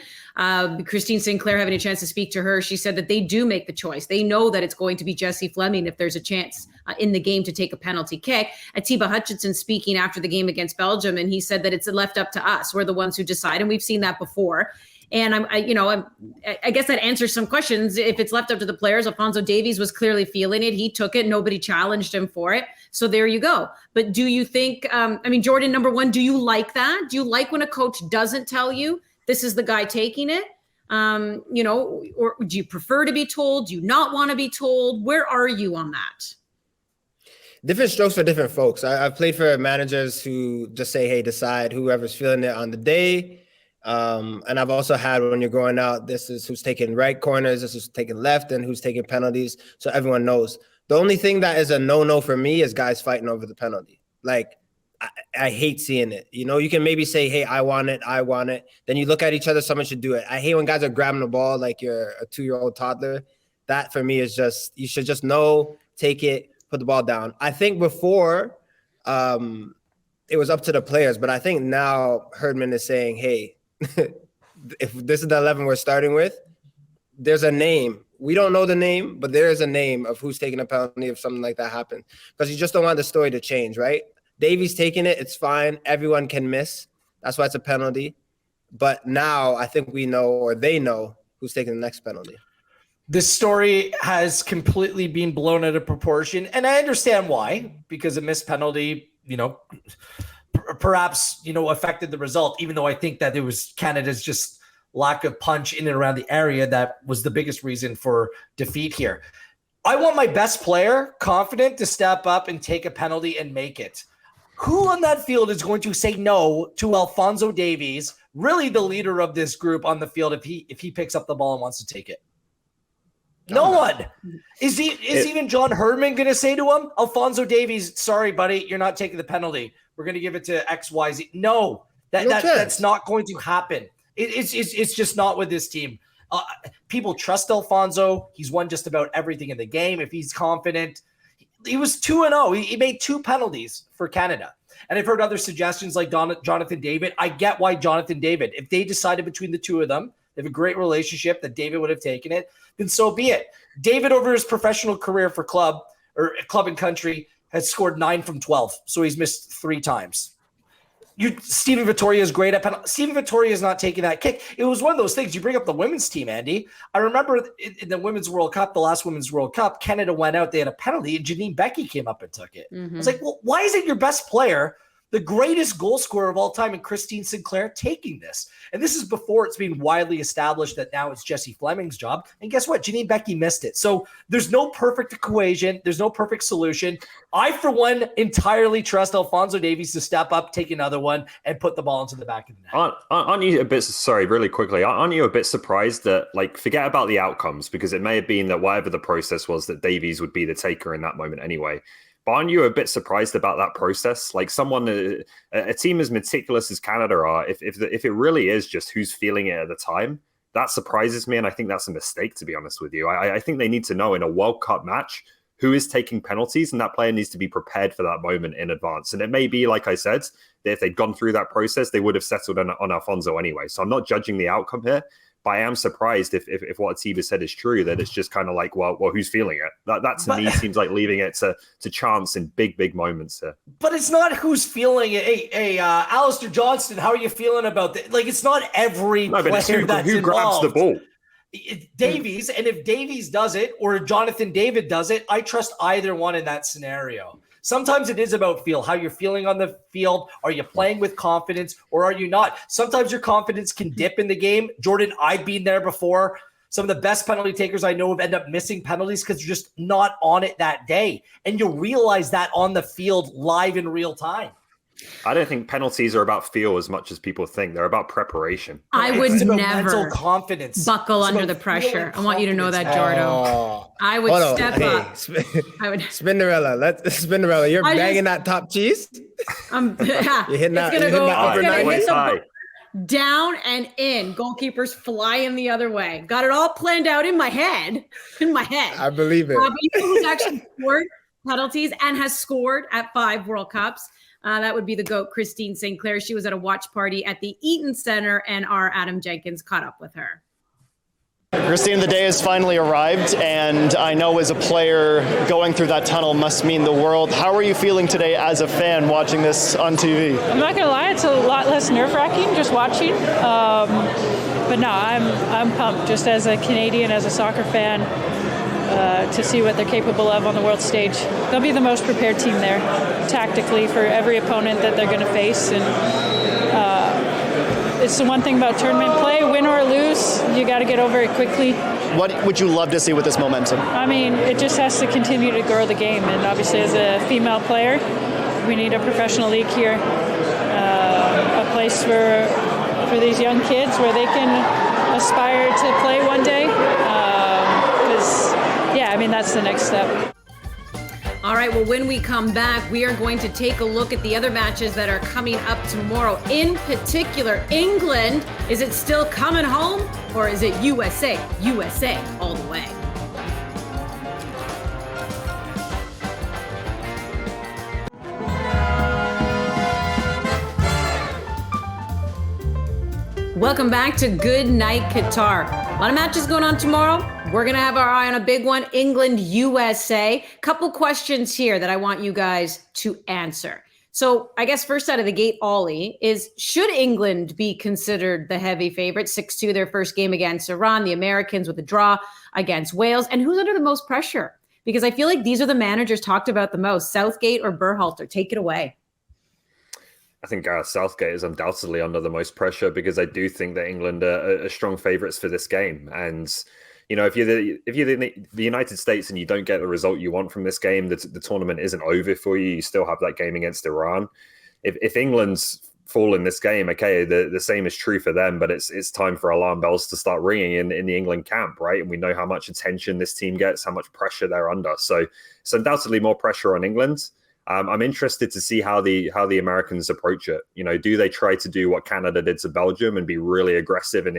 Christine Sinclair, having a chance to speak to her, she said that they do make the choice. They know that it's going to be Jesse Fleming if there's a chance in the game to take a penalty kick. Atiba Hutchinson speaking after the game against Belgium, and he said that it's left up to us. We're the ones who decide, and we've seen that before. And I guess that answers some questions. If it's left up to the players, Alphonso Davies was clearly feeling it. He took it. Nobody challenged him for it. So there you go. But do you think, Jordan, number one, do you like that? Do you like when a coach doesn't tell you this is the guy taking it? Or do you prefer to be told? Do you not want to be told? Where are you on that? Different strokes for different folks. I've played for managers who just say, hey, decide whoever's feeling it on the day. And I've also had when you're going out, this is who's taking right corners, this is taking left, and who's taking penalties. So everyone knows. The only thing that is a no-no for me is guys fighting over the penalty. Like, I hate seeing it. You can maybe say, hey, I want it. Then you look at each other, someone should do it. I hate when guys are grabbing the ball like you're a 2-year-old toddler. That for me is just, you should just know, take it, put the ball down. I think before it was up to the players, but I think now Herdman is saying, hey, if this is the 11 we're starting with, there's a name. We don't know the name, but there is a name of who's taking a penalty if something like that happens. Because you just don't want the story to change, right? Davies taking it, it's fine. Everyone can miss. That's why it's a penalty. But now I think we know, or they know, who's taking the next penalty. This story has completely been blown out of proportion. And I understand why, because a missed penalty, perhaps, affected the result, even though I think that it was Canada's just lack of punch in and around the area that was the biggest reason for defeat here. I want my best player, confident, to step up and take a penalty and make it. Who on that field is going to say no to Alphonso Davies, really the leader of this group on the field, if he picks up the ball and wants to take it? No one. Is even John Herdman going to say to him, Alphonso Davies, sorry, buddy, you're not taking the penalty. We're going to give it to XYZ. No, that's not going to happen. It's just not with this team. People trust Alphonso. He's won just about everything in the game. If he's confident, he was 2-0. He made 2 penalties for Canada. And I've heard other suggestions like Jonathan David. I get why Jonathan David, if they decided between the two of them, they have a great relationship, that David would have taken it, then so be it. David, over his professional career for club and country, has scored 9 from 12. So he's missed 3 times. Steven Vittoria is great at penalty. Steven Vittoria is not taking that kick. It was one of those things. You bring up the women's team, Andy. I remember in the Women's World Cup, the last Women's World Cup, Canada went out. They had a penalty, and Janine Becky came up and took it. Mm-hmm. I was like, well, why isn't your best player, the greatest goal scorer of all time, and Christine Sinclair, taking this? And this is before it's been widely established that now it's Jesse Fleming's job. And guess what? Janine Becky missed it. So there's no perfect equation. There's no perfect solution. I, for one, entirely trust Alphonso Davies to step up, take another one, and put the ball into the back of the net. Aren't you a bit, sorry, really quickly, aren't you a bit surprised that, forget about the outcomes, because it may have been that whatever the process was, that Davies would be the taker in that moment anyway. But aren't you a bit surprised about that process? Like a team as meticulous as Canada are, if it really is just who's feeling it at the time, that surprises me. And I think that's a mistake, to be honest with you. I think they need to know in a World Cup match who is taking penalties, and that player needs to be prepared for that moment in advance. And it may be, like I said, that if they'd gone through that process, they would have settled on Alphonso anyway. So I'm not judging the outcome here. But I am surprised if what Atiba said is true, that it's just kind of like, well, who's feeling it? That to me seems like leaving it to chance in big moments here. But it's not who's feeling it. Hey, Alistair Johnston, how are you feeling about that? Like, it's not every player that's who grabs the ball. Davies, and if Davies does it or Jonathan David does it, I trust either one in that scenario. Sometimes it is about feel, how you're feeling on the field. Are you playing with confidence or are you not? Sometimes your confidence can dip in the game. Jordan, I've been there before. Some of the best penalty takers I know have ended up missing penalties because they're just not on it that day. And you'll realize that on the field live in real time. I don't think penalties are about feel as much as people think. They're about preparation. I would never mental confidence. Buckle under the pressure. I want you to know that, Jordo. I would step up. I would. Spinderella, you're banging that top cheese. Yeah. You're hitting that upper 90s. down and in. Goalkeepers flying the other way. Got it all planned out in my head. I believe it. But you know who's actually scored penalties and has scored at 5 World Cups? That would be the GOAT, Kristian Sinclair. She was at a watch party at the Eaton Center, and our Adam Jenkins caught up with her. Kristian, the day has finally arrived, and I know as a player going through that tunnel must mean the world. How are you feeling today as a fan watching this on TV? I'm not gonna lie, it's a lot less nerve-wracking just watching. But no, I'm pumped just as a Canadian, as a soccer fan, to see what they're capable of on the world stage. They'll be the most prepared team there, tactically, for every opponent that they're going to face. And it's the one thing about tournament play, win or lose, you got to get over it quickly. What would you love to see with this momentum? I mean, it just has to continue to grow the game. And obviously, as a female player, we need a professional league here, a place for these young kids where they can aspire to play one day. Yeah, I mean, that's the next step. All right, well, when we come back, we are going to take a look at the other matches that are coming up tomorrow. In particular, England. Is it still coming home, or is it USA all the way? Welcome back to Good Night Qatar. A lot of matches going on tomorrow. We're going to have our eye on a big one, England, USA. Couple questions here that I want you guys to answer. So I guess first out of the gate, Ollie, is should England be considered the heavy favorite? 6-2 their first game against Iran, the Americans with a draw against Wales. And who's under the most pressure? Because I feel like these are the managers talked about the most, Southgate or Berhalter. Take it away. I think Gareth Southgate is undoubtedly under the most pressure because I do think that England are strong favourites for this game. And, you know, if you're the United States and you don't get the result you want from this game, the tournament isn't over for you. You still have that game against Iran. If England's fall in this game, okay, the same is true for them, but it's time for alarm bells to start ringing in the England camp, right? And we know how much attention this team gets, how much pressure they're under. So it's undoubtedly more pressure on England. I'm interested to see how the Americans approach it. You know, do they try to do what Canada did to Belgium and be really aggressive in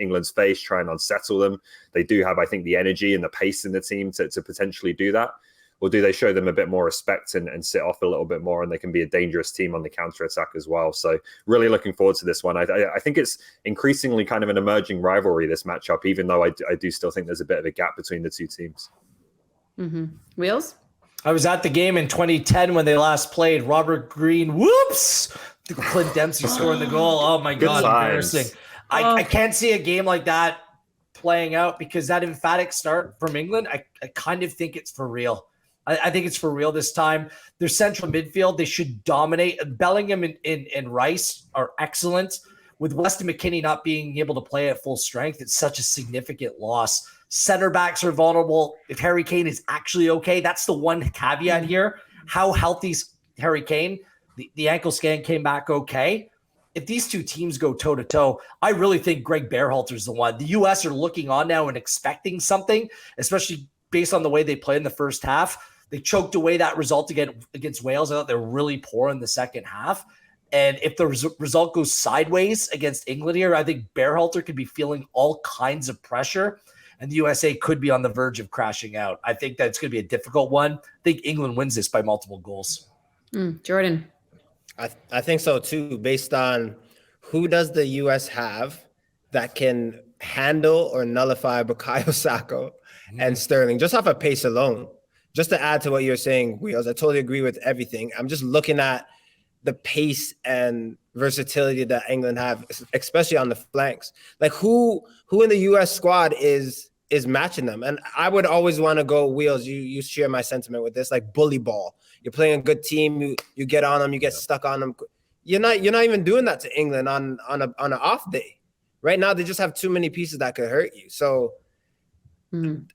England's face, try and unsettle them? They do have, I think, the energy and the pace in the team to potentially do that. Or do they show them a bit more respect and sit off a little bit more, and they can be a dangerous team on the counter-attack as well? So really looking forward to this one. I think it's increasingly kind of an emerging rivalry, this matchup, even though I do still think there's a bit of a gap between the two teams. Mm-hmm. Wheels? I was at the game in 2010 when they last played. Robert Green, whoops! Clint Dempsey scoring the goal. Oh my God, embarrassing. I can't see a game like that playing out because that emphatic start from England, I kind of think it's for real. I think it's for real this time. Their central midfield, they should dominate. Bellingham and Rice are excellent. With Weston McKennie not being able to play at full strength, it's such a significant loss. Center backs are vulnerable. If Harry Kane is actually okay, that's the one caveat here. How healthy is Harry Kane? The ankle scan came back okay. If these two teams go toe-to-toe, I really think Greg Berhalter's the one. The U.S. are looking on now and expecting something, especially based on the way they played in the first half. They choked away that result against Wales. I thought they were really poor in the second half. And if the result goes sideways against England here, I think Berhalter could be feeling all kinds of pressure, and the USA could be on the verge of crashing out. I think that's going to be a difficult one. I think England wins this by multiple goals. Jordan? I think so too, based on who does the U.S. have that can handle or nullify Bukayo Saka and Sterling, just off of pace alone. Just to add to what you're saying, Wheels, I totally agree with everything. I'm just looking at the pace and versatility that England have, especially on the flanks. Like who in the U.S. squad is matching them? And I would always want to go, Wheels, you share my sentiment with this, like bully ball. You're playing a good team, you get on them, you get stuck on them. You're not even doing that to England on an off day. Right now, they just have too many pieces that could hurt you. So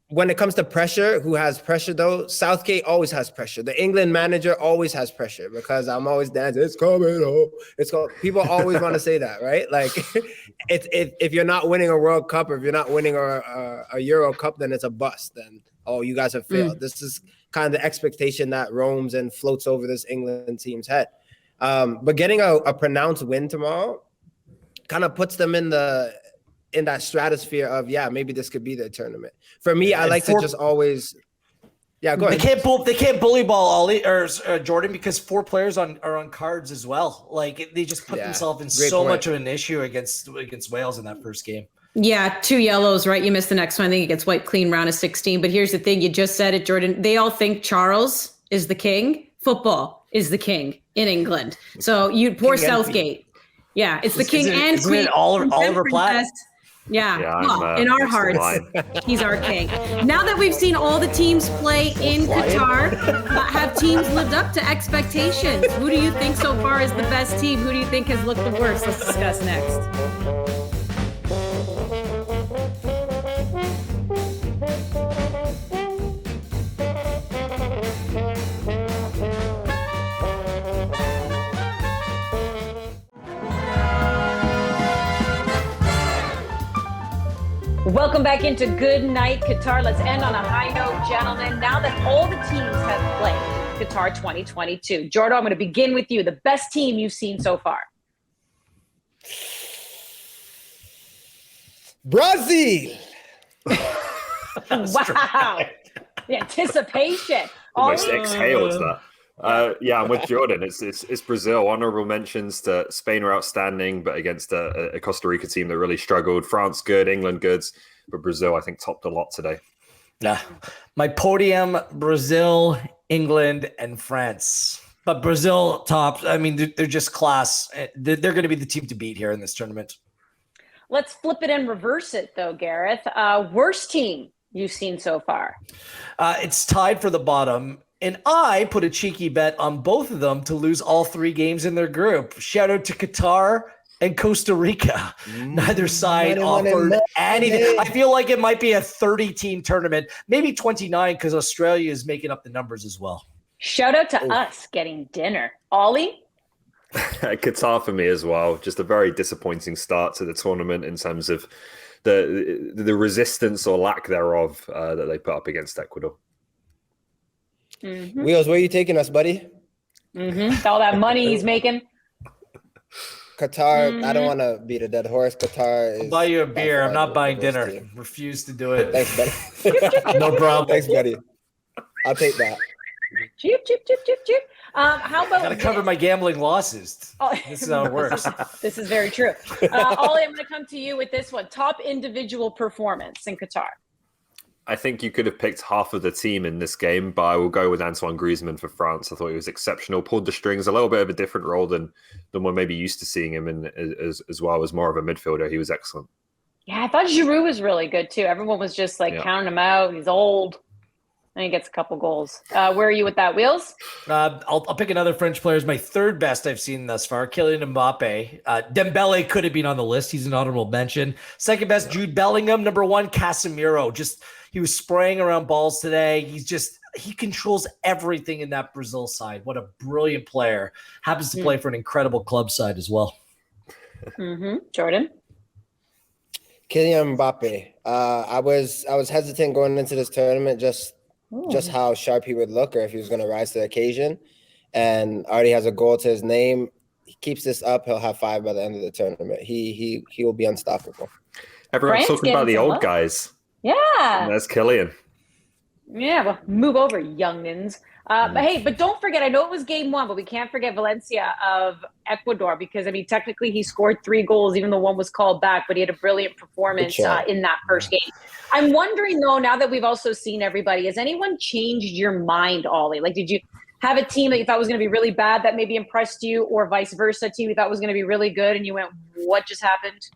when it comes to pressure, who has pressure though? Southgate always has pressure. The England manager always has pressure because I'm always dancing. It's coming home. It's called. People always want to say that, right? Like, if you're not winning a World Cup or if you're not winning a Euro Cup, then it's a bust. Then you guys have failed. This is kind of the expectation that roams and floats over this England team's head. But getting a pronounced win tomorrow, kind of puts them in that stratosphere of, maybe this could be their tournament. For me, I like to just always. Yeah, go ahead. They can't bully ball Ollie or Jordan because 4 players are on cards as well. Like they just put themselves in so much of an issue against Wales in that first game. Yeah, 2 yellows, right? You missed the next one. I think it gets wiped clean round of 16. But here's the thing. You just said it, Jordan. They all think Charles is the king. Football is the king in England. So you poor King Southgate. Yeah, it's the king and queen. Isn't it Oliver Platt? Yeah, well, in our hearts, he's our king. Now that we've seen all the teams play in Qatar, have teams lived up to expectations? Who do you think so far is the best team? Who do you think has looked the worst? Let's discuss next. Welcome back into Good Night Qatar. Let's end on a high note, gentlemen. Now that all the teams have played Qatar 2022. Jordan, I'm going to begin with you. The best team you've seen so far. Brazil. Wow. The anticipation. Almost exhaled that. I'm with Jordan. It's Brazil. Honorable mentions to Spain were outstanding, but against a Costa Rica team that really struggled. France good, England good, but Brazil I think topped a lot today. Yeah, my podium: Brazil, England, and France. But Brazil tops. I mean, they're just class. They're going to be the team to beat here in this tournament. Let's flip it and reverse it, though, Gareth. Worst team you've seen so far? It's tied for the bottom. And I put a cheeky bet on both of them to lose all 3 games in their group. Shout out to Qatar and Costa Rica. Neither side offered anything. I feel like it might be a 30-team tournament, maybe 29 because Australia is making up the numbers as well. Shout out to us getting dinner. Ollie? Qatar for me as well. Just a very disappointing start to the tournament in terms of the resistance or lack thereof that they put up against Ecuador. Mm-hmm. Wheels, where are you taking us, buddy? All that money he's making. Qatar, I don't want to beat a dead horse. Qatar is. I'll buy you a beer. I'm not buying dinner. Team. Refuse to do it. Thanks, buddy. No problem. Thanks, buddy. I'll take that. Chip. How about gotta cover my gambling losses. This is how it works. This is very true. Ollie, I'm going to come to you with this one. Top individual performance in Qatar. I think you could have picked half of the team in this game, but I will go with Antoine Griezmann for France. I thought he was exceptional, pulled the strings, a little bit of a different role than we're maybe used to seeing him in as well as more of a midfielder. He was excellent. Yeah, I thought Giroud was really good too. Everyone was just counting him out. He's old. And he gets a couple goals. Where are you with that, Wheels? I'll pick another French player as my 3rd best I've seen thus far, Kylian Mbappe. Dembele could have been on the list. He's an honorable mention. 2nd best, Jude Bellingham. Number 1, Casemiro. He was spraying around balls today. He controls everything in that Brazil side. What a brilliant player. Happens to play for an incredible club side as well. Jordan? Kylian Mbappe. I was hesitant going into this tournament just how sharp he would look or if he was going to rise to the occasion. And already has a goal to his name. He keeps this up, he'll have 5 by the end of the tournament. He will be unstoppable. Everyone's talking about the old guys. Yeah. And that's Kylian. Yeah, well, move over, youngins. But don't forget, I know it was game 1, but we can't forget Valencia of Ecuador because, technically he scored 3 goals, even though 1 was called back, but he had a brilliant performance in that first game. I'm wondering, though, now that we've also seen everybody, has anyone changed your mind, Ollie? Did you have a team that you thought was going to be really bad that maybe impressed you, or vice versa, a team you thought was going to be really good and you went, what just happened?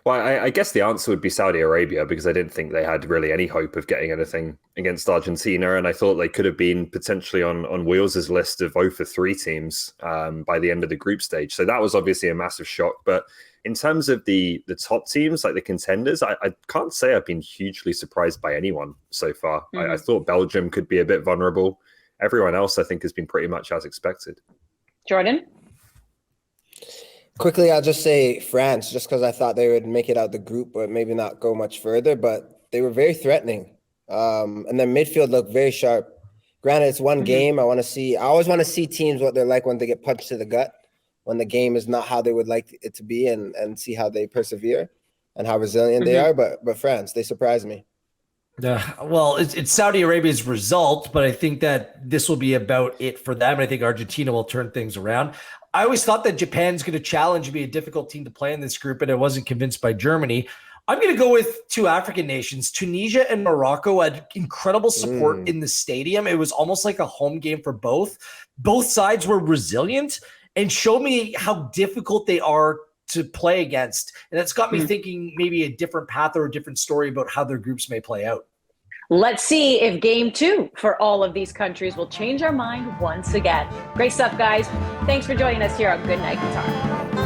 Well, I guess the answer would be Saudi Arabia because I didn't think they had really any hope of getting anything against Argentina. And I thought they could have been potentially on Wheels' list of 0 for 3 teams by the end of the group stage. So that was obviously a massive shock. But in terms of the top teams, like the contenders, I can't say I've been hugely surprised by anyone so far. I thought Belgium could be a bit vulnerable. Everyone else, I think, has been pretty much as expected. Jordan? Quickly, I'll just say France, just because I thought they would make it out the group, but maybe not go much further. But they were very threatening. And their midfield looked very sharp. Granted, it's one game. I always want to see teams what they're like when they get punched to the gut, when the game is not how they would like it to be, and see how they persevere and how resilient they are. But France, they surprised me. Well, it's Saudi Arabia's result, but I think that this will be about it for them. I think Argentina will turn things around. I always thought that Japan's going to challenge and be a difficult team to play in this group, and I wasn't convinced by Germany. I'm going to go with two African nations. Tunisia and Morocco had incredible support in the stadium. It was almost like a home game for both. Both sides were resilient and showed me how difficult they are to play against. And that's got me thinking maybe a different path or a different story about how their groups may play out. Let's see if game 2 for all of these countries will change our mind once again. Great stuff, guys. Thanks for joining us here on Good Night Qatar.